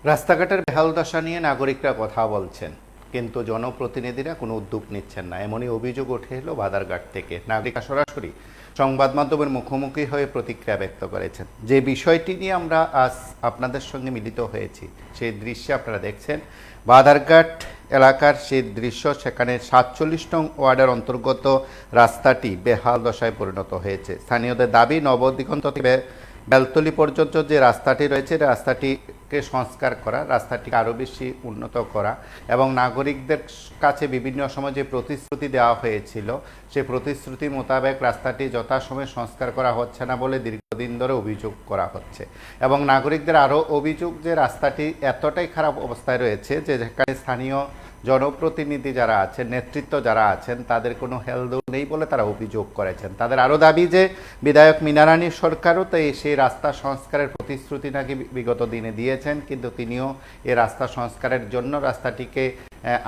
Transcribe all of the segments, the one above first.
রাস্তাঘাটের বেহাল দশা নিয়ে নাগরিকরা কথা বলছেন, কিন্তু জনপ্রতিনিধিরা কোনো উদ্যোগ নিচ্ছেন না, এমনই অভিযোগ উঠে এলো বাধারঘাট থেকে। নাগরিকরা সরাসরি সংবাদ মাধ্যমের মুখোমুখি হয়ে প্রতিক্রিয়া ব্যক্ত করেছেন। যে বিষয়টি নিয়ে আমরা আজ আপনাদের সঙ্গে মিলিত হয়েছি, সেই দৃশ্যে আপনারা দেখছেন বাধারঘাট এলাকার সেই দৃশ্য। সেখানে 47 নং ওয়ার্ডের অন্তর্গত রাস্তাটি বেহাল দশায় পরিণত হয়েছে। স্থানীয়দের দাবি, নবদিগন্ত থেকে বেলতলি পর্যন্ত যে রাস্তাটি রয়েছে, রাস্তাটিকে সংস্কার করা, রাস্তাটিকে আরও বেশি উন্নত করা এবং নাগরিকদের কাছে বিভিন্ন সময় যে প্রতিশ্রুতি দেওয়া হয়েছিল, সেই প্রতিশ্রুতি মোতাবেক রাস্তাটি যথাসময়ে সংস্কার করা হচ্ছে না বলে দীর্ঘদিন ধরে অভিযোগ করা হচ্ছে। এবং নাগরিকদের আরও অভিযোগ যে রাস্তাটি এতটাই খারাপ অবস্থায় রয়েছে যে যেখানে স্থানীয় জনপ্রতিনিধি যারা আছেন, নেতৃত্ব যারা আছেন, তাদের কোনো হেলদোল নেই বলে তারা অভিযোগ করেছেন। তাদের আরও দাবি যে বিধায়ক মীনা রানী সরকারও তো সেই রাস্তা সংস্কারের প্রতিশ্রুতি নাকি বিগত দিনে দিয়েছেন, কিন্তু তিনিও এই রাস্তা সংস্কারের জন্য, রাস্তাটিকে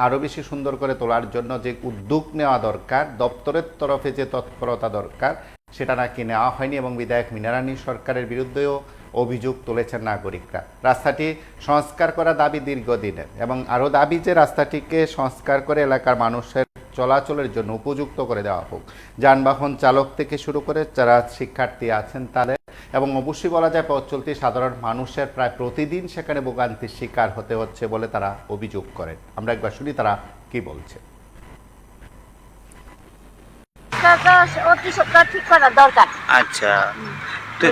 আরও বেশি সুন্দর করে তোলার জন্য যে উদ্যোগ নেওয়া দরকার, দপ্তরের তরফে যে তৎপরতা দরকার, সেটা নাকি নেওয়া হয়নি। এবং বিধায়ক মীনা রানী সরকারের বিরুদ্ধেও অভিযোগ তুলেছেন নাগরিকরা। রাস্তাটি সংস্কার করা দাবি দীর্ঘদিনের, এবং আরও দাবি যে রাস্তাটিকে সংস্কার করে এলাকার মানুষের চলাচলের জন্য উপযুক্ত করে দেওয়া হোক, যানবাহন চালক থেকে শুরু করে যারা শিক্ষার্থী আছেন তাদের, এবং অবশ্যই বলা যায় পথ চলতি সাধারণ মানুষের প্রায় প্রতিদিন সেখানে ভোগান্তির শিকার হতে হচ্ছে বলে তারা অভিযোগ করেন। আমরা একবার শুনি তারা কি বলছে। ঠিক করা দরকার। আচ্ছা,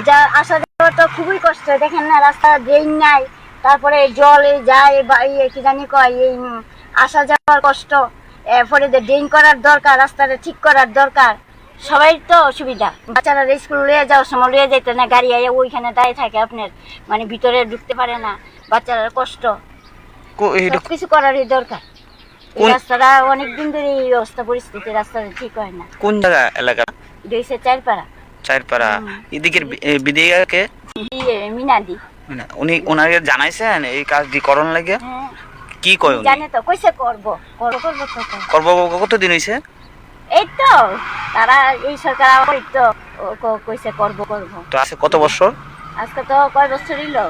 যা আসা যাওয়া তো খুবই কষ্ট, দেখেন না রাস্তা ড্রেন নাই, তারপরে জল যায় কি জানি কয়, এই আসা যাওয়ার কষ্ট, এরপরে ড্রেন করার দরকার, রাস্তাটা ঠিক করার দরকার। সবাই তো অসুবিধা, বাচ্চারা স্কুল লিয়ে যাওয়ার সময় লিয়ে যেতে না, গাড়ি আইয়া ওইখানে দাঁড়িয়ে থাকে, আপনার মানে ভিতরে ঢুকতে পারে না, বাচ্চারা কষ্ট, কিছু করারই দরকার। রাস্তাটা অনেকদিন ধরে এই অবস্থা পরিস্থিতি, রাস্তাটা ঠিক হয় না। কোন জায়গা এলাকা? দুইশো চারপাড়া। চারপাড়া। এদিকের বিধায়ককে মিনাদি, উনি ওনাকে জানাইছেন এই কাজটি করণ লাগে? কি কয় উনি? জানে তো, কইছে করব কতদিন হইছে? এই তো তারা এই সরকার আবার তো কইছে করব। তো আছে কত বছর? আজকে তো কয় বছর হইলো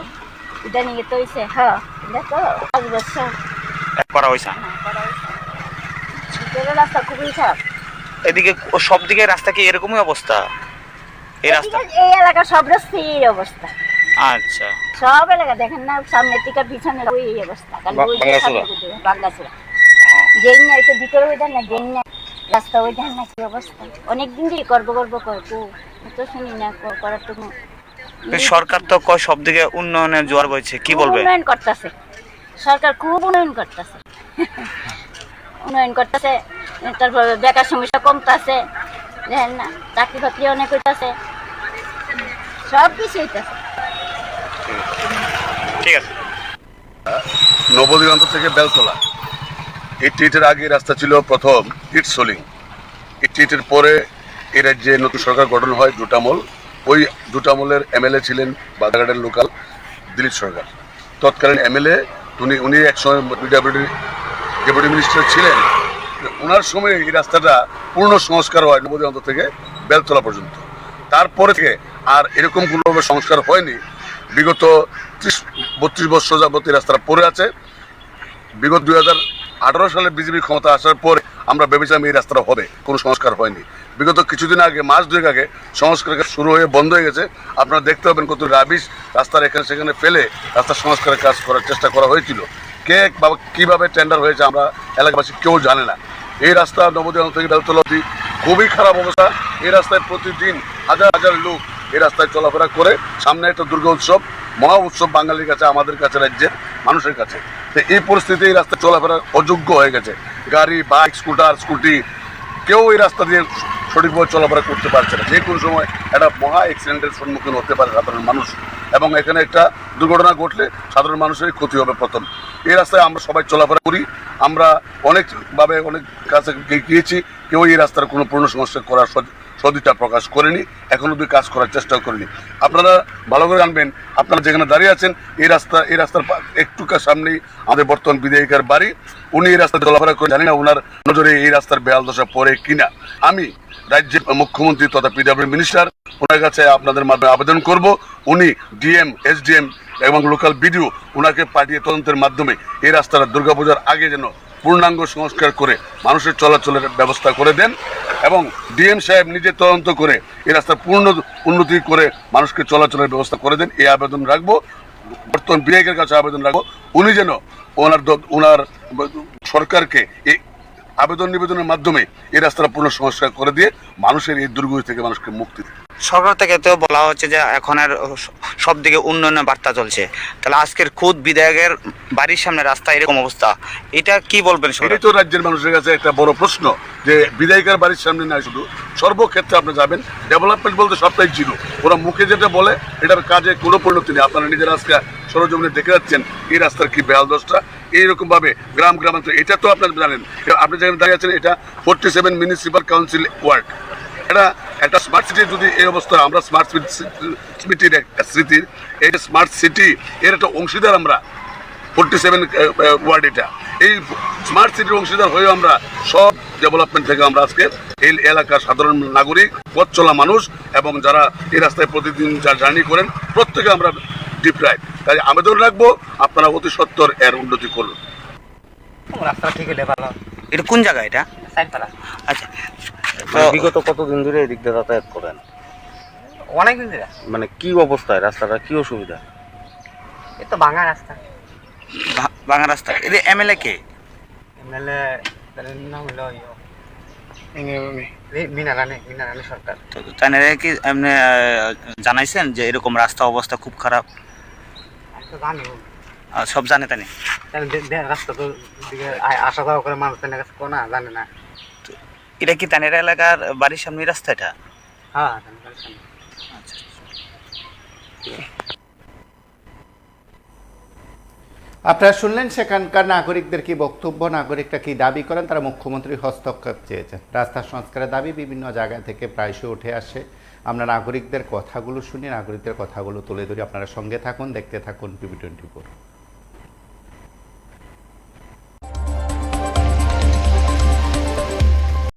এটা নিয়ে তো হইছে। হ্যাঁ, এটা তো 5 বছর করা হইছে। রাস্তা খুবই খারাপ। এদিকে সব দিকে রাস্তা কি এরকমই অবস্থা? এই রাস্তা, এই এলাকা সব রাস্তায় এই অবস্থা। আচ্ছা, সব এলাকা দেখেন না, সামনে থেকে পিছনে ওই অবস্থা, বাংলাছড়া যেই না, এটা ভিতরে ওই ধান না, যেই না রাস্তা ওই ধান না, কি অবস্থা। অনেকদিন দিয়ে করবো তো শুনি না, করার তো সরকার তো কয় সব দিকে উন্নয়নের জোয়ার বইছে, কি বলবে? উন্নয়ন করতেছে সরকার, খুব উন্নয়ন করতেছে, উন্নয়ন করতেছে। তারপর বেকার সমস্যা কমতেছে, দেখেন না, চাকরি বাকরি অনেক হইতেছে, সব কিছু হইতেছে। ঠিক আছে। নবদিগন্ত থেকে বেলতলা, এই টিটের আগে রাস্তা ছিল প্রথম টিট সোলিং। এই টিটের পরে এই রাজ্যে নতুন সরকার গঠন হয় দুটামল। ওই দুটামলের এমএলএ ছিলেন বাধারঘাটের লোকাল দিলীপ সরকার, তৎকালীন এমএলএ। উনি একসময় পিডব্লিউডির ডেপুটি মিনিস্টার ছিলেন। ওনার সময় এই রাস্তাটা পূর্ণ সংস্কার হয় নবদিগন্ত থেকে বেলতলা পর্যন্ত। তারপরে থেকে আর এরকম কোনোভাবে সংস্কার হয়নি। বিগত 30-32 বছর যাবত এই রাস্তাটা পড়ে আছে। বিগত 2018 সালে বিজেপি ক্ষমতা আসার পরে আমরা ভেবেছিলাম এই রাস্তাটা হবে, কোনো সংস্কার হয়নি। বিগত কিছুদিন আগে, মাস 2 আগে সংস্কার শুরু হয়ে বন্ধ হয়ে গেছে। আপনারা দেখতে পাবেন কত রাবিশ রাস্তার এখানে সেখানে ফেলে রাস্তা সংস্কারের কাজ করার চেষ্টা করা হয়েছিল। কে বা কীভাবে টেন্ডার হয়েছে আমরা এলাকাবাসী কেউ জানে না। এই রাস্তা নবদিগন্ত থেকে বেলতলা অবধি খুবই খারাপ অবস্থা। এই রাস্তায় প্রতিদিন হাজার হাজার লোক এই রাস্তায় চলাফেরা করে। সামনে একটা দুর্গা উৎসব, মহা উৎসব বাঙালির কাছে, আমাদের কাছে, রাজ্যের মানুষের কাছে। তো এই পরিস্থিতি এই রাস্তা চলাফেরা অযোগ্য হয়ে গেছে। গাড়ি, বাইক, স্কুটি কেউ এই রাস্তা দিয়ে সঠিকভাবে চলাফেরা করতে পারছে না। যে কোনো সময় একটা মহা অ্যাক্সিডেন্টের সম্মুখীন হতে পারে সাধারণ মানুষ, এবং এখানে একটা দুর্ঘটনা ঘটলে সাধারণ মানুষেরই ক্ষতি হবে প্রথম। এই রাস্তায় আমরা সবাই চলাফেরা করি। আমরা অনেকভাবে অনেক কাছে গিয়েছি, কেউ এই রাস্তার কোনো পূর্ণ সংস্কার করার সদিচ্ছা প্রকাশ করেনি, এখনো অব্দি কাজ করার চেষ্টাও করেনি। আপনারা ভালো করে জানবেন, আপনারা যেখানে দাঁড়িয়ে আছেন এই রাস্তার একটু সামনেই আমাদের বর্তমান বিধায়িকার বাড়ি। উনি এই রাস্তা চলাফেরা করে, জানি না ওনার নজরে এই রাস্তার বেহাল দশা পড়ে কিনা। আমি রাজ্যের মুখ্যমন্ত্রী তথা পিডব্লিউডি মিনিস্টার, ওনার কাছে আপনাদের মাধ্যমে আবেদন করব, উনি ডিএম, এসডিএম এবং লোকাল বিডিও ওনাকে পাঠিয়ে তদন্তের মাধ্যমে এই রাস্তাটা দুর্গাপূজার আগে যেন পূর্ণাঙ্গ সংস্কার করে মানুষের চলাচলের ব্যবস্থা করে দেন এবং ডিএম সাহেব নিজে তদন্ত করে এই রাস্তার পূর্ণ উন্নতি করে মানুষকে চলাচলের ব্যবস্থা করে দেন এই আবেদন রাখবো। বর্তমান বিধায়কের কাছে আবেদন রাখবো উনি যেন ওনার সরকারকে এই আবেদন নিবেদনের মাধ্যমে এই রাস্তাটা পূর্ণ সংস্কার করে দিয়ে মানুষের এই দুর্গতি থেকে মানুষকে মুক্তি দেয়। সরকার থেকে তো বলা হচ্ছে যে এখন আর সব দিকে উন্নয়নের বার্তা চলছে, তাহলে আজকের খুদ বিধায়কের বাড়ির সামনে রাস্তা এরকম অবস্থা, এটা কি বলবেন? এটাই তো রাজ্যের মানুষের কাছে একটা বড় প্রশ্ন যে বিধায়কের বাড়ির সামনে না, শুধু সর্বক্ষেত্রে আপনি যাবেন ডেভেলপমেন্ট বলতে সবটাই জিরো। ওরা মুখে যেটা বলে এটার কাজে কোনো পরিণতি নেই। আপনারা নিজের আজকে সরজমিনে দেখে যাচ্ছেন এই রাস্তার কি বেহাল দশটা। এইরকম ভাবে গ্রামাঞ্চল, এটা তো আপনারা জানেন, আপনি যেখানে দাঁড়িয়ে আছেন এটা 47 মিউনিসিপাল কাউন্সিল ওয়ার্ড। এটা একটা স্মার্ট সিটি যদি এই অবস্থা, আমরা স্মার্ট সিটির স্মৃতির এই স্মার্ট সিটি এর একটা অংশীদার আমরা 47 ওয়ার্ড। এটা এই স্মার্ট সিটির অংশীদার হয়েও আমরা সব ডেভেলপমেন্ট থেকে আমরা আজকে এই এলাকার সাধারণ নাগরিক, পথ চলা মানুষ এবং যারা এই রাস্তায় প্রতিদিন যা জার্নি করেন প্রত্যেকে আমরা ডিপ্রাইভ। তাই আবেদন রাখবো আপনারা অতি সত্বর এর উন্নতি করুন। রাস্তা ঠিক হলে ভালো। এটা কোন জায়গা এটা? সাইডপাড়া। আচ্ছা, মানে বিগত কতদিন ধরে এদিক দিয়ে যাতায়াত করেন? অনেক দিন ধরে। মানে কি অবস্থায় রাস্তাটা, কি অসুবিধা? এই তো ভাঙা রাস্তা। ভাঙা রাস্তা। এটা এমএলএ কে? এমএলএ নাম হলো মিনারানি সরকার। তো তাই কি এমনি জানাইছেন যে এরকম রাস্তা অবস্থা খুব খারাপ? আমি তো জানি, সব জানে তাই? রাস্তা তো দিকে আসা যাওয়া করে মানুষ তেনে কাছে কোনা জানে না। এটা কি তানের এলাকার বাড়ির সামনে রাস্তা এটা? হ্যাঁ। আচ্ছা। আপনারা শুনলেন সেখানকার নাগরিকদের কি বক্তব্য, নাগরিকরা কি দাবি করেন। তারা মুখ্যমন্ত্রীর হস্তক্ষেপ চেয়েছেন। রাস্তা সংস্কারের দাবি বিভিন্ন জায়গা থেকে প্রায়শই উঠে আসে। আমরা নাগরিকদের কথাগুলো শুনি, নাগরিকদের কথাগুলো তুলে ধরি। আপনারা সঙ্গে থাকুন, দেখতে থাকুন PB24।